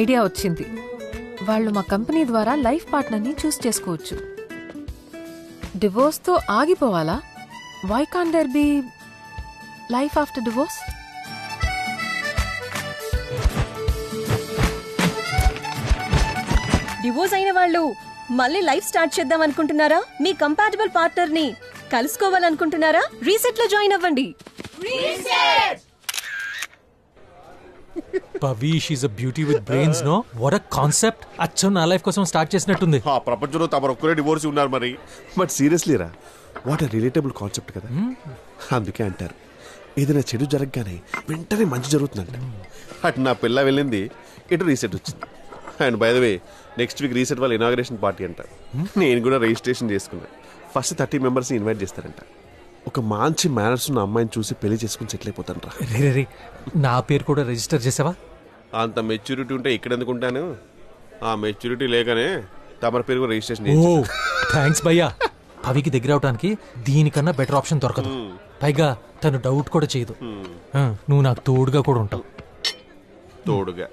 Idea వచ్చింది. వాళ్ళు మా కంపెనీ ద్వారా లైఫ్ పార్ట్నర్ని చూస్ చేసుకోవచ్చు. డివోర్స్తో ఆగిపోవాలా? Why can't there be life after divorce? Divorce అయిన వాళ్ళు మళ్ళీ లైఫ్ స్టార్ట్ చేద్దాం అనుకుంటున్నారా? మీ కంపాటబుల్ పార్ట్నర్ ని కలుసుకోవాలనుకుంటున్నారా? రీసెట్ లో జాయిన్ అవ్వండి. Pavish is a beauty with brains, no? What a concept! అచ్చం నా లైఫ్ కోసం స్టార్ట్ చేసినట్టుంది. ప్రపంచంలో తమరు ఒక్కరే డివోర్స్ ఉన్నారు మరి. బట్ సీరియస్లీ రా, వాట్ ఎ రిలేటబుల్ కాన్సెప్ట్ కదా. అందుకే అంటారు ఏదైనా చెడు జరగగానే వెంటనే మంచి జరుగుతుందంట. అటు నా పిల్ల వెళ్ళింది, ఇటు రీసెట్ వచ్చింది. And by the way next week reset వాళ్ళ ఇనాగ్రేషన్ పార్టీ అంట. నేను కూడా రిజిస్ట్రేషన్ చేసుకున్నాను. ఫస్ట్ 30 మెంబర్స్ని ఇన్వైట్ చేస్తారంట. ఒక మంచి మేనర్స్ ఉన్న అమ్మాయిని చూసి పెళ్లి చేసుకుని సెటిల్ అయిపోతాను రా. రే నా పేరు కూడా రిజిస్టర్ చేసావా? అంత మెచ్యూరిటీ ఉంటే ఇక్కడ ఎందుకుంటాను? ఆ మెచ్యూరిటీ లేకనే తమరి పేరు కూడా రిజిస్ట్రేషన్. ఓ థ్యాంక్స్ భయ్యా. పవికి దగ్గర అవడానికి దీనికన్నా బెటర్ ఆప్షన్ దొరకదు. పైగా తను డౌట్ కూడా చేయదు. నువ్వు నాకు తోడుగా కూడా ఉంటావు. తోడుగా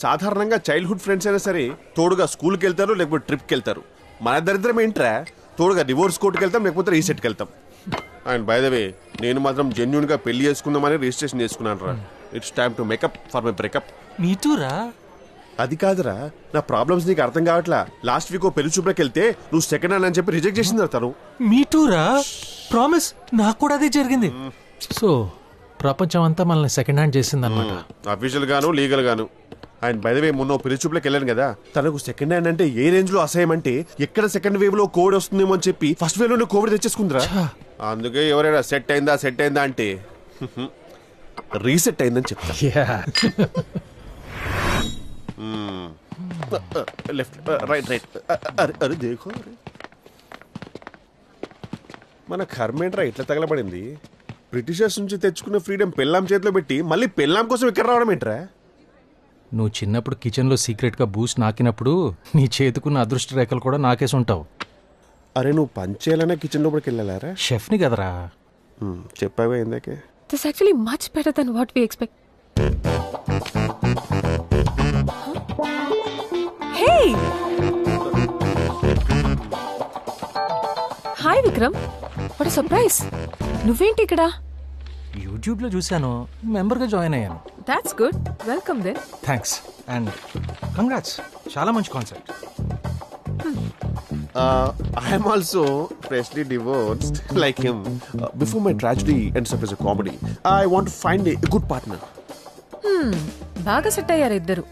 సాధారణంగా చైల్డ్హుడ్ ఫ్రెండ్స్ అయినా సరే తోడుగా స్కూల్కి వెళ్తారు, లేకపోతే ట్రిప్కి వెళ్తారు. మన దరిద్రం ఏంట్రా, తోడుగా డివోర్స్ కోర్టుకి వెళ్తాం, లేకపోతే రీసెట్కి వెళ్తాం. అండ్ బై ద వే నేను మాత్రం జెన్యూన్ గా పెళ్లి చేసుకుందామని రిజిస్ట్రేషన్ చేసుకున్నాను రా. It's time to make up for my breakup. మీటూరా? అది కాదురా, నా ప్రాబ్లమ్స్ నీకు అర్థం కావట్లా. లాస్ట్ వీక్ ఓ పెళ్లి చూపులకు వెళ్తే నువ్వు సెకండ్ హ్యాండ్ అని చెప్పి రిజెక్ట్ చేసింది తను. మీటూరా? ప్రామిస్, నాకు కూడా అదే జరిగింది. సో ప్రపంచం అంతా మనల్ని సెకండ్ హ్యాండ్ చేసింది అనమాట. అఫీషియల్ గాను లీగల్ గాను. అండ్ బై ద వే మొన్న పెళ్లి చూపులకు వెళ్ళాను కదా, తనకు సెకండ్ హ్యాండ్ అంటే ఏ రేంజ్ లో అసహ్యం అంటే ఎక్కడ సెకండ్ వేవ్ లో కోవిడ్ వస్తుందేమో అని చెప్పి ఫస్ట్ వేవ్ లోనే కోవిడ్ తెచ్చేసుకుందిరా. అందుకే ఎవరైనా సెట్ అయిందా అంటే రీసెట్ అయిందని చెప్తా. లెఫ్ట్ రైట్ అరే దేఖో. మన కర్మేంట్రా ఇట్లా తగలబడింది. బ్రిటిషర్స్ నుంచి తెచ్చుకున్న ఫ్రీడమ్ పెళ్ళాం చేతిలో పెట్టి మళ్ళీ పెళ్ళాం కోసం ఇక్కడ రావడం ఏంట్రా? నువ్వు చిన్నప్పుడు కిచెన్లో సీక్రెట్గా బూస్ట్ నాకినప్పుడు నీ చేతుకున్న అదృష్ట రేఖలు కూడా నాకేసి ఉంటావు. అరే నువ్వు పంచేయాలనే కిచెన్ లోపలికి వెళ్ళారా? షెఫ్ని కదరా. చెప్పావా ఇందాకే? This is actually much better than what we expect. Hey! Hi Vikram. What a surprise. నువ్వేంటి ఇక్కడ? యూట్యూబ్లో చూశాను, మెంబర్గా జాయిన్ అయ్యాను. That's good. Welcome then. Thanks and congrats. చాలా మంచి concept. I am also freshly divorced like him. Before my tragedy ends up as a comedy, I want to find a good partner. బాగా set అయ్యారు ఇద్దరు.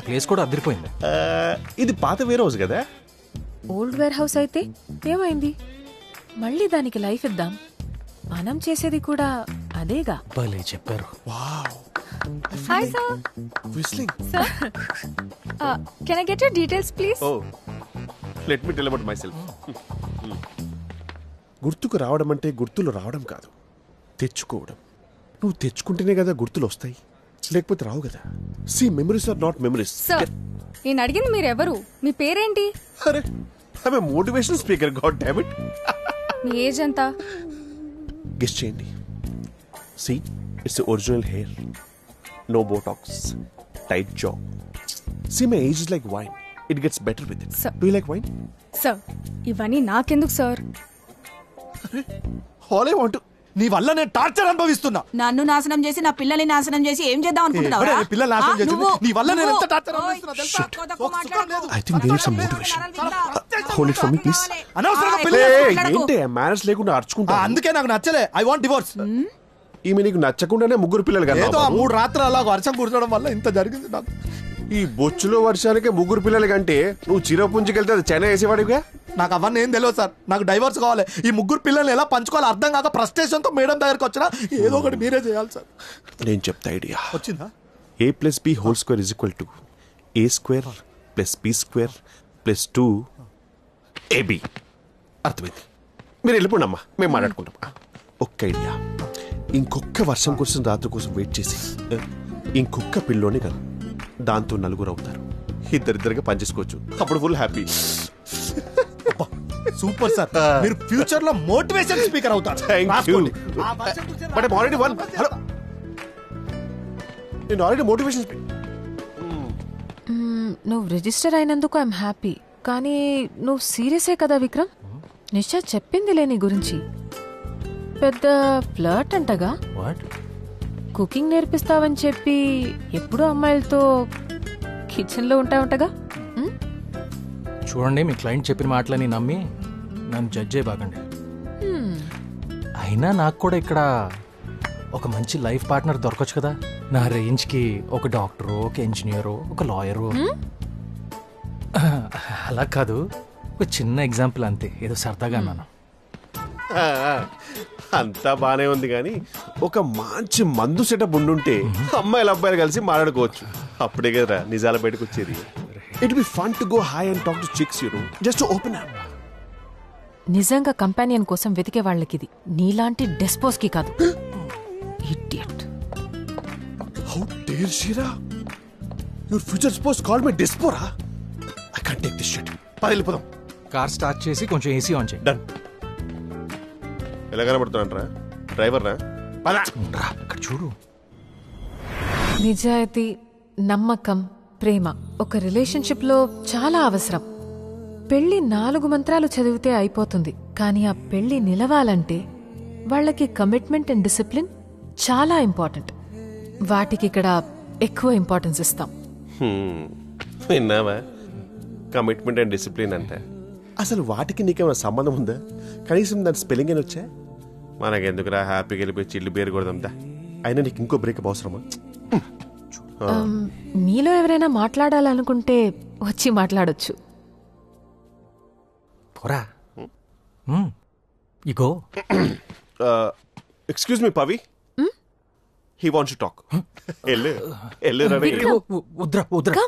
Place కూడా అదిరిపోయింది. ఇది పాత wear house కదా? ఓల్డ్ వేర్ హౌస్ అయితే ఏమైంది? మళ్ళీ దానికి లైఫ్ ఇద్దాం. మనం చేసేది కూడా అదేగా. భలే చెప్పారు. Wow. Hi sir. Whistling. Sir. Can I get your details please? Oh. Let me tell about myself. గుర్తుకు రావడం అంటే గుర్తులు రావడం కాదు, తెచ్చుకోవడం. నువ్వు తెచ్చుకుంటేనే కదా గుర్తులు వస్తాయి, లేకపోతే రావు కదా. See, memories are not memories. Sir, నేను అడిగింది మీరు ఎవరు? మీ పేరేంటి? అరే I'm a motivational speaker, god damn it. Me age ఎంత? గెస్ చేయండి. See, it's the original hair. No Botox. Tight jaw. See, my age is like wine. It gets better with it. Sir. Do you like wine? Sir ఇవన్నీ నాకెందుకు sir? All I want to... నీ వల్ల నేను torture అనుభవిస్తున్నా. నన్ను నాశనం చేసి నా పిల్లల్ని నాశనం చేసి ఏం చేద్దాం అనుకుంటున్నావు? పిల్లలు నాశనం చేసి నీ వల్ల నేను ఎంత టార్చర్ అనుభవిస్తున్నా తెలుసా? I think there is some motivation. Hold it for me, please. అనవసరంగా పెళ్లి ఏంటి మేనర్స్ లేకుండా అర్చుకుంటా? అందుకే నాకు నచ్చలే. I want divorce. ఈమె నీకు నచ్చకుండానే ముగ్గురు పిల్లలు కదా? ఏదో 3 రాత్రులు అలా వర్షం కురచడం వల్ల ఇంత జరిగింది నాకు. ఈ బొచ్చులో వర్షానికి ముగ్గురు పిల్లలు కంటే నువ్వు చిరపుంజుకెళ్తే అది చైనా వేసేవాడిగా. నాకు అవన్నీ ఏం తెలియదు సార్. నాకు డైవర్స్ కావాలి. ఈ ముగ్గురు పిల్లల్ని ఎలా పంచుకోవాలో అర్థం కాక ఫ్రస్ట్రేషన్తో మేడం దగ్గరకు వచ్చినా ఏదో ఒకటి మీరే చేయాలి సార్. నేను చెప్తా ఐడియా. వచ్చిందా? a + b² = a² + b² + 2ab. అర్థమైంది. మీరు వెళ్ళిపోండి అమ్మా, మేము మాట్లాడుకుంటాం. ఒక్క ఐడియా. ఇంకొక్క వర్షం కోసం రాత్రి కోసం వెయిట్ చేసి ఇంకొక్క పిల్లోనే కదా, దాంతో 4 అవుతారు. ఇద్దరిద్దరుగా పనిచేసుకోవచ్చు. అప్పుడు ఫుల్ హ్యాపీ. Super sir. మీరు ఫ్యూచర్ లో మోటివేషన్ స్పీకర్ అవుతారు. Thank you. But I'm already one. Hello. నేను ఆల్రెడీ మోటివేషన్. నువ్వు రిజిస్టర్ అయినందుకు ఐఎమ్ హ్యాపీ, కానీ నువ్వు సీరియసే కదా విక్రమ్? నిషా చెప్పిందిలే నీ గురించి, పెద్ద ఫ్లర్ట్ అంటగా. వాట్? కుకింగ్ నేర్పిస్తావని చెప్పి ఎప్పుడూ అమ్మాయిలతో కిచెన్లో ఉంటావుంటగా. చూడండి, మీ క్లయింట్ చెప్పిన మాటలని నమ్మి నన్ను జడ్జ్ చేయబాకండి. అయినా నాకు కూడా ఇక్కడ ఒక మంచి లైఫ్ పార్ట్నర్ దొరకచ్చు కదా. నా రేంజ్కి ఒక డాక్టరు, ఒక ఇంజనీరు, ఒక లాయరు. అలా కాదు, ఒక చిన్న ఎగ్జాంపుల్ అంతే, ఏదో సరదాగా అన్నాను. అంతా బానే ఉంది కానీ ఒక మంచి మందు సెటప్ ఉండుంటే అమ్మాయిలు అబ్బాయిలు కలిసి మాట్లాడుకోవచ్చు. అప్పుడే కదా నిజాల బయటకు వచ్చేది. It be fun to go hi and talk to chicks, you know, just open up. నిజంగా కంపానియన్ కోసం వెతికే వాళ్ళకిది, నీలాంటి డెస్పోస్కి కాదు. ఇడియట్. హౌ డేర్ షీరా, your future spouse call me డెస్పోరా. I can't take this shit. వెళ్ళిపోదాం. కార్ స్టార్ట్ చేసి కొంచెం ఏసీ ఆన్ చేయి. డన్. ఎలా కనబడుతున్నాంట్రా డ్రైవర్ రా? అక్కడ చూడు. నిజాయితీ, నమ్మకం, ప్రేమ ఒక రిలేషన్షిప్ లో చాలా అవసరం. పెళ్లి 4 మంత్రాలు చదివితే అయిపోతుంది, కానీ ఆ పెళ్లి నిలవాలంటే వాళ్ళకి కమిట్మెంట్ అండ్ డిసిప్లిన్ చాలా ఇంపార్టెంట్. వాటికి ఇక్కడ ఎక్కువ ఇంపార్టెన్స్ ఇస్తాం. విన్నావా? కమిట్మెంట్ అండ్ డిసిప్లిన్ అంటే అసలు వాటికి నీకేమైనా సంబంధం ఉందా? కనీసం దాని స్పెల్లింగ్ అని వచ్చా? మనకెందుకురా, హ్యాపీగా వెళ్ళిపోయి చిల్లు బేరు కొడదాందా. అయినా నీకు ఇంకో బ్రేక్ అవసరమా? మీలో ఎవరైనా మాట్లాడాలనుకుంటే వచ్చి మాట్లాడొచ్చు. పోరా. ఇగో. Excuse me Pavi, he wants to talk. వద్దురా వద్దురా.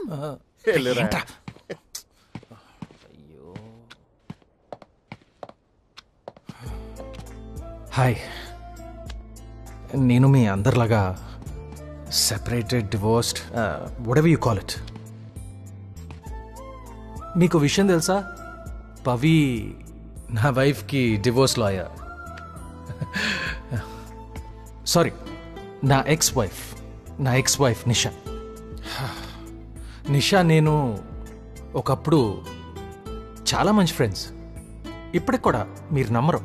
హాయ్, నేను మీ అందరిలాగా separated, divorced, whatever you call it. మీకు విషయం తెలుసా? పవి నా వైఫ్కి డివోర్స్ లాయర్. సారీ, నా ఎక్స్ వైఫ్ నిషా. నిషా నేను ఒకప్పుడు చాలా మంచి ఫ్రెండ్స్. ఇప్పటికి కూడా మీరు నమ్మరు.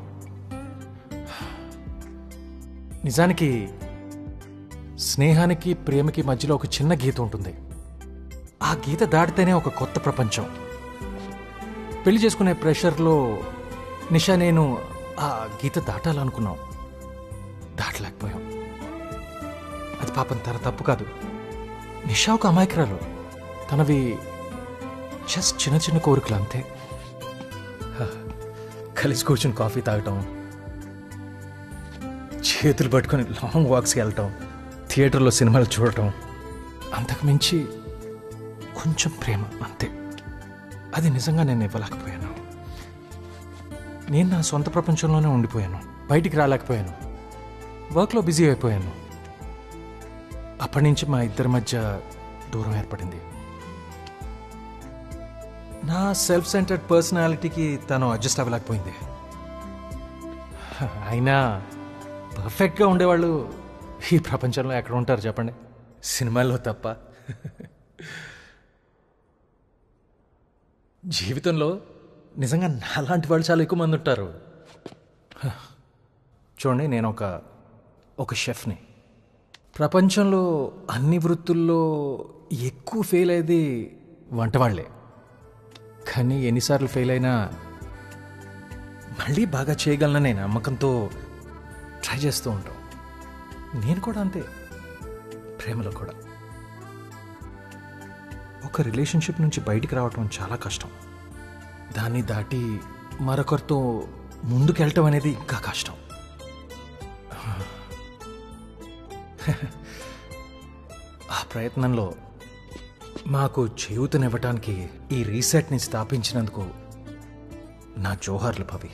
నిజానికి స్నేహానికి ప్రేమకి మధ్యలో ఒక చిన్న గీత ఉంటుంది. ఆ గీత దాటితేనే ఒక కొత్త ప్రపంచం. పెళ్లి చేసుకునే ప్రెషర్లో నిషా నేను ఆ గీత దాటాలనుకున్నాం, దాటలేకపోయాం. అది పాపం తన తప్పు కాదు. నిషా ఒక అమాయకురాలు. తనవి జస్ట్ చిన్న చిన్న కోరికలు అంతే. కలిసి కూర్చుని కాఫీ తాగటం, చేతులు పట్టుకొని లాంగ్ వాక్స్కి వెళ్ళటం, థియేటర్లో సినిమాలు చూడటం, అంతకు మించి కొంచెం ప్రేమ అంతే. అది నిజంగా నేను ఇవ్వలేకపోయాను. నేను నా సొంత ప్రపంచంలోనే ఉండిపోయాను, బయటికి రాలేకపోయాను, వర్క్లో బిజీ అయిపోయాను. అప్పటి నుంచి మా ఇద్దరి మధ్య దూరం ఏర్పడింది. నా సెల్ఫ్ సెంటర్డ్ పర్సనాలిటీకి తను అడ్జస్ట్ అవ్వలేకపోయింది. అయినా పర్ఫెక్ట్గా ఉండేవాళ్ళు ఈ ప్రపంచంలో ఎక్కడ ఉంటారు చెప్పండి? సినిమాల్లో తప్ప. జీవితంలో నిజంగా నాలాంటి వాళ్ళు చాలా ఎక్కువ మంది ఉంటారు. చూడండి, నేను ఒక షెఫ్ని. ప్రపంచంలో అన్ని వృత్తుల్లో ఎక్కువ ఫెయిల్ అయ్యేది వంటవాళ్లే. కానీ ఎన్నిసార్లు ఫెయిల్ అయినా మళ్ళీ బాగా చేయగలననే నమ్మకంతో ట్రై చేస్తూ ఉంటాం. నేను కూడా అంతే, ప్రేమలో కూడా. ఒక రిలేషన్షిప్ నుంచి బయటికి రావటం చాలా కష్టం. దాన్ని దాటి మరొకరితో ముందుకెళ్ళటం అనేది ఇంకా కష్టం. ఆ ప్రయత్నంలో మాకు చేయూతనివ్వటానికి ఈ రీసెట్ని స్థాపించినందుకు నా జోహార్లు పవి.